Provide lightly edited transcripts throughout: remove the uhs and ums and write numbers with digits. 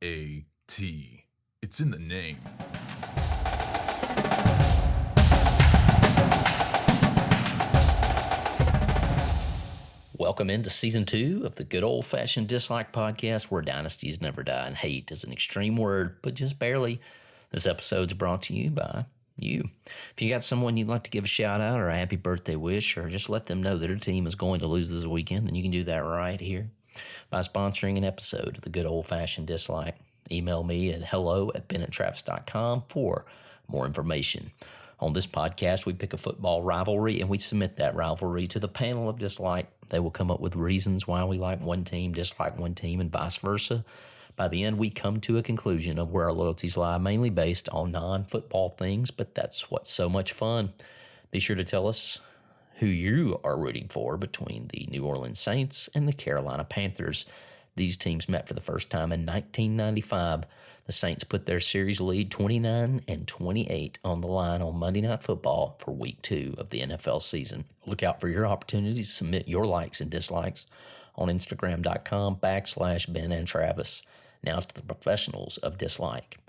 L-O-Y-A-T. It's in the name. Welcome into Season 2 of the Good Old Fashioned Dislike Podcast, where dynasties never die and hate is an extreme word, but just barely. This episode's brought to you by you. If you got someone you'd like to give a shout out or a happy birthday wish, or just let them know that their team is going to lose this weekend, then you can do that right here by sponsoring an episode of the Good Old Fashioned Dislike. Email me at hello@bennetttravis.com for more information. On this podcast, we pick a football rivalry and we submit that rivalry to the panel of dislike. They will come up with reasons why we like one team, dislike one team, and vice versa. By the end, we come to a conclusion of where our loyalties lie, mainly based on non-football things, but that's what's so much fun. Be sure to tell us who you are rooting for between the New Orleans Saints and the Carolina Panthers. These teams met for the first time in 1995. The Saints put their series lead 29-28 on the line on Monday Night Football for Week 2 of the NFL season. Look out for your opportunity to submit your likes and dislikes on Instagram.com/Ben and Travis. Now to the professionals of dislike.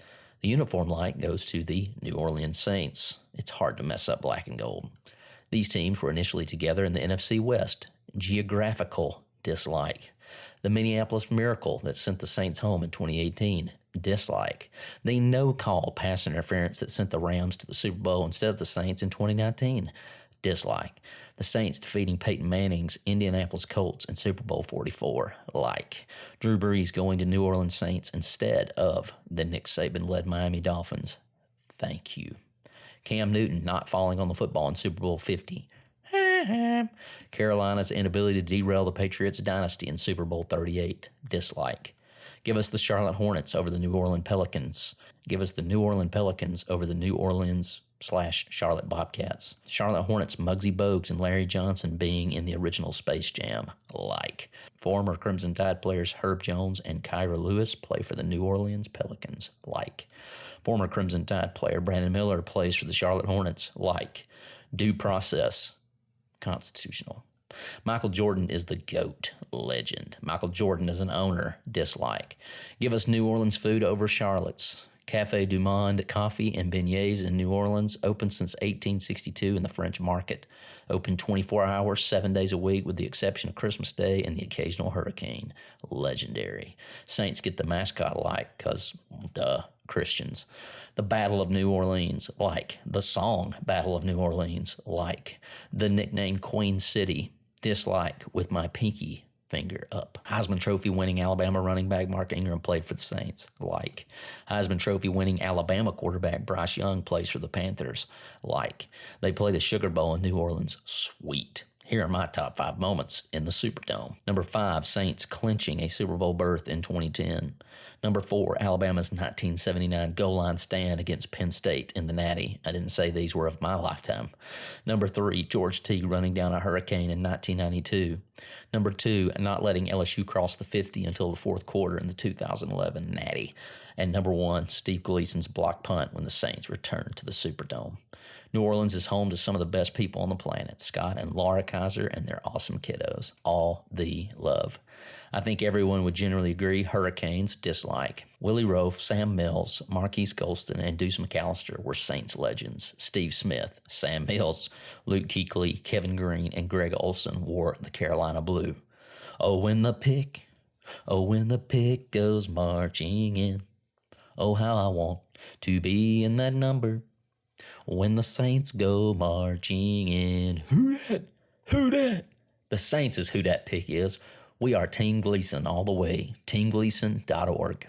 The uniform like goes to the New Orleans Saints. It's hard to mess up black and gold. These teams were initially together in the NFC West. Geographical dislike. The Minneapolis Miracle that sent the Saints home in 2018. Dislike. The no-call pass interference that sent the Rams to the Super Bowl instead of the Saints in 2019. Dislike. The Saints defeating Peyton Manning's Indianapolis Colts in Super Bowl 44. Like. Drew Brees going to New Orleans Saints instead of the Nick Saban-led Miami Dolphins. Thank you. Cam Newton not falling on the football in Super Bowl 50. Carolina's inability to derail the Patriots' dynasty in Super Bowl 38. Dislike. Give us the Charlotte Hornets over the New Orleans Pelicans. Give us the New Orleans Pelicans over the New Orleans/Charlotte Bobcats. Charlotte Hornets' Muggsy Bogues and Larry Johnson being in the original Space Jam. Like. Former Crimson Tide players Herb Jones and Kyra Lewis play for the New Orleans Pelicans. Like. Former Crimson Tide player Brandon Miller plays for the Charlotte Hornets. Like. Due process. Constitutional. Michael Jordan is the GOAT. Legend. Michael Jordan is an owner. Dislike. Give us New Orleans food over Charlotte's. Café du Monde Coffee and Beignets in New Orleans, open since 1862 in the French Market. Open 24 hours, 7 days a week with the exception of Christmas Day and the occasional hurricane. Legendary. Saints get the mascot like, because, duh, Christians. The Battle of New Orleans, like. The song Battle of New Orleans, like. The nickname Queen City, dislike with my pinky finger up. Heisman Trophy winning Alabama running back Mark Ingram played for the Saints. Like. Heisman Trophy winning Alabama quarterback Bryce Young plays for the Panthers. Like. They play the Sugar Bowl in New Orleans. Sweet. Here are my top 5 moments in the Superdome. Number 5, Saints clinching a Super Bowl berth in 2010. Number 4, Alabama's 1979 goal line stand against Penn State in the Natty. I didn't say these were of my lifetime. Number 3, George Teague running down a hurricane in 1992. Number 2, not letting LSU cross the 50 until the fourth quarter in the 2011 Natty. And number 1, Steve Gleason's block punt when the Saints returned to the Superdome. New Orleans is home to some of the best people on the planet, Scott and Laura Kaiser and their awesome kiddos. All the love. I think everyone would generally agree Hurricanes, dislike. Willie Rofe, Sam Mills, Marquise Golston, and Deuce McAllister were Saints legends. Steve Smith, Sam Mills, Luke Kuechly, Kevin Green, and Greg Olson wore the Carolina blue. Oh, when the pick goes marching in. Oh, how I want to be in that number. When the Saints go marching in. Who dat? Who dat? The Saints is who that pick is. We are Team Gleason all the way. TeamGleason.org.